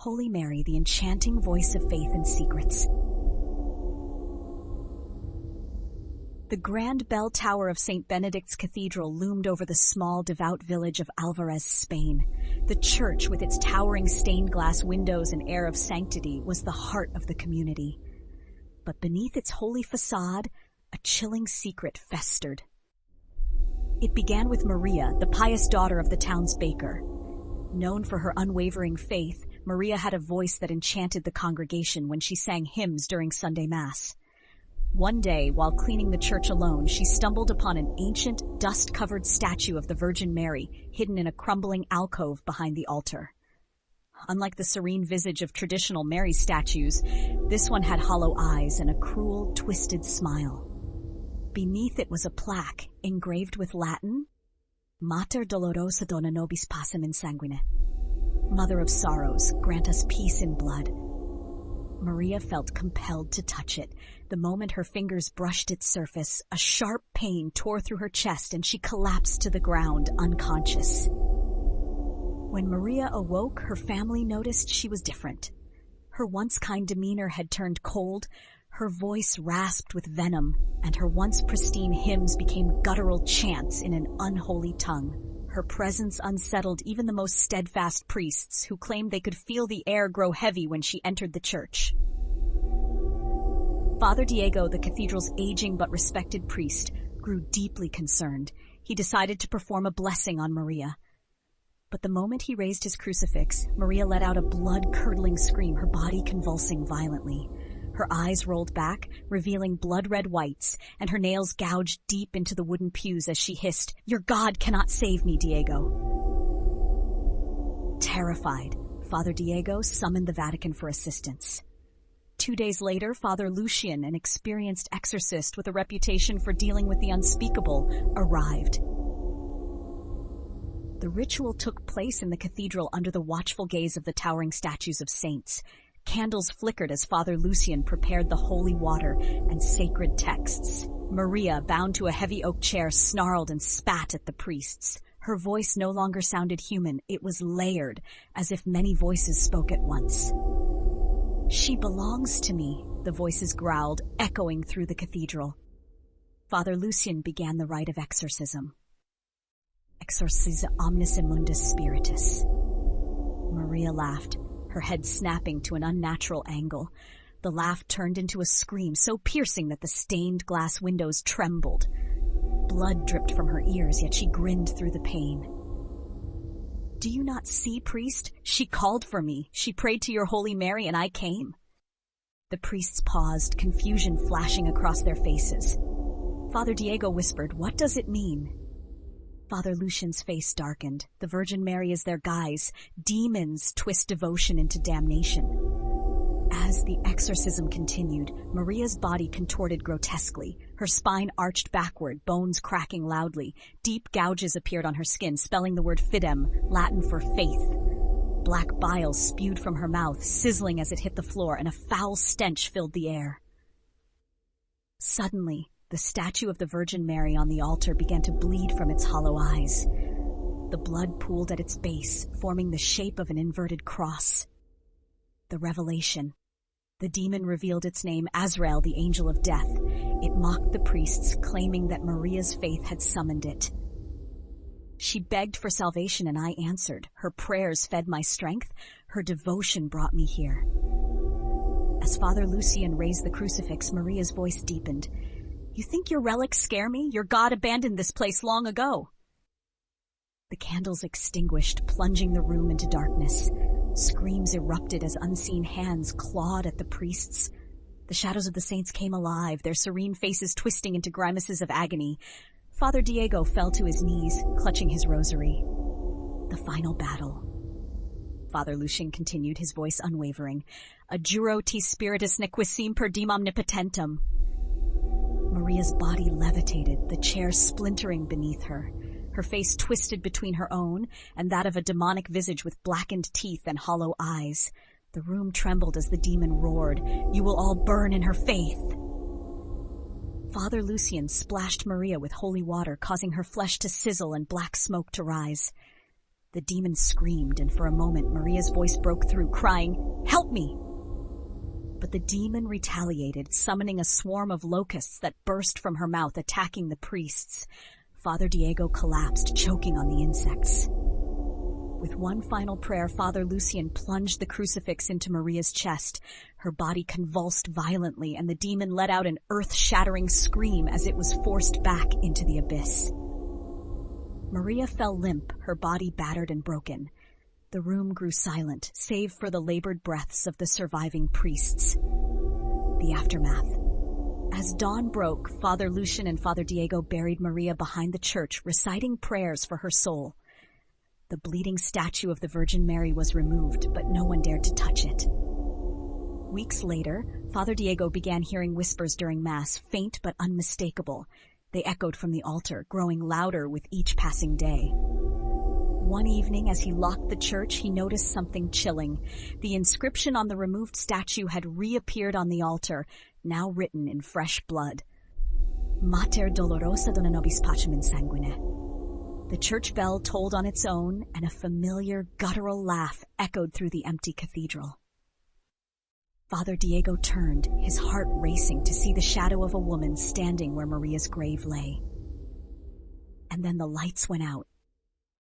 Holy Mary, the enchanting voice of faith and secrets. The grand bell tower of St. Benedict's Cathedral loomed over the small, devout village of Alvarez, Spain. The church, with its towering stained glass windows and air of sanctity, was the heart of the community. But beneath its holy facade, a chilling secret festered. It began with Maria, the pious daughter of the town's baker. Known for her unwavering faith, Maria had a voice that enchanted the congregation when she sang hymns during Sunday Mass. One day, while cleaning the church alone, she stumbled upon an ancient, dust-covered statue of the Virgin Mary hidden in a crumbling alcove behind the altar. Unlike the serene visage of traditional Mary statues, this one had hollow eyes and a cruel, twisted smile. Beneath it was a plaque engraved with Latin, Mater dolorosa dona nobis pacem in sanguine. Mother of sorrows, grant us peace in blood. Maria felt compelled to touch it. The moment her fingers brushed its surface, a sharp pain tore through her chest and she collapsed to the ground, unconscious. When Maria awoke, her family noticed she was different. Her once kind demeanor had turned cold, her voice rasped with venom, and her once pristine hymns became guttural chants in an unholy tongue. Her presence unsettled even the most steadfast priests, who claimed they could feel the air grow heavy when she entered the church. Father Diego, the cathedral's aging but respected priest, grew deeply concerned. He decided to perform a blessing on Maria. But the moment he raised his crucifix, Maria let out a blood-curdling scream, her body convulsing violently. Her eyes rolled back, revealing blood-red whites, and her nails gouged deep into the wooden pews as she hissed, "Your God cannot save me, Diego." Terrified, Father Diego summoned the Vatican for assistance. 2 days later, Father Lucian, an experienced exorcist with a reputation for dealing with the unspeakable, arrived. The ritual took place in the cathedral under the watchful gaze of the towering statues of saints. Candles flickered as Father Lucian prepared the holy water and sacred texts. Maria, bound to a heavy oak chair, snarled and spat at the priests. Her voice no longer sounded human. It was layered, as if many voices spoke at once. "She belongs to me," the voices growled, echoing through the cathedral. Father Lucian began the rite of exorcism. Exorciza omnis immundus spiritus. Maria laughed, her head snapping to an unnatural angle. The laugh turned into a scream so piercing that the stained glass windows trembled. Blood dripped from her ears, yet she grinned through the pain. "Do you not see, priest? She called for me. She prayed to your Holy Mary, and I came." The priests paused, confusion flashing across their faces. Father Diego whispered, "What does it mean?" Father Lucian's face darkened. The Virgin Mary is their guise. Demons twist devotion into damnation. As the exorcism continued, Maria's body contorted grotesquely. Her spine arched backward, bones cracking loudly. Deep gouges appeared on her skin, spelling the word fidem, Latin for faith. Black bile spewed from her mouth, sizzling as it hit the floor, and a foul stench filled the air. Suddenly, the statue of the Virgin Mary on the altar began to bleed from its hollow eyes. The blood pooled at its base, forming the shape of an inverted cross. The revelation. The demon revealed its name, Azrael, the angel of death. It mocked the priests, claiming that Maria's faith had summoned it. She begged for salvation, and I answered. Her prayers fed my strength. Her devotion brought me here. As Father Lucian raised the crucifix, Maria's voice deepened. "You think your relics scare me? Your God abandoned this place long ago." The candles extinguished, plunging the room into darkness. Screams erupted as unseen hands clawed at the priests. The shadows of the saints came alive, their serene faces twisting into grimaces of agony. Father Diego fell to his knees, clutching his rosary. The final battle. Father Lucian continued, his voice unwavering. "Adjuro te spiritus nequissim per diem omnipotentem." Maria's body levitated, the chair splintering beneath her. Her face twisted between her own and that of a demonic visage with blackened teeth and hollow eyes. The room trembled as the demon roared, "You will all burn in her faith." Father Lucian splashed Maria with holy water, causing her flesh to sizzle and black smoke to rise. The demon screamed, and for a moment Maria's voice broke through, crying, "Help me!" But the demon retaliated, summoning a swarm of locusts that burst from her mouth, attacking the priests. Father Diego collapsed, choking on the insects. With one final prayer, Father Lucian plunged the crucifix into Maria's chest. Her body convulsed violently, and the demon let out an earth-shattering scream as it was forced back into the abyss. Maria fell limp, her body battered and broken. The room grew silent, save for the labored breaths of the surviving priests. The aftermath. As dawn broke, Father Lucian and Father Diego buried Maria behind the church, reciting prayers for her soul. The bleeding statue of the Virgin Mary was removed, but no one dared to touch it. Weeks later, Father Diego began hearing whispers during Mass, faint but unmistakable. They echoed from the altar, growing louder with each passing day. One evening, as he locked the church, he noticed something chilling. The inscription on the removed statue had reappeared on the altar, now written in fresh blood. Mater dolorosa dona nobis pacem in sanguine. The church bell tolled on its own, and a familiar guttural laugh echoed through the empty cathedral. Father Diego turned, his heart racing to see the shadow of a woman standing where Maria's grave lay. And then the lights went out,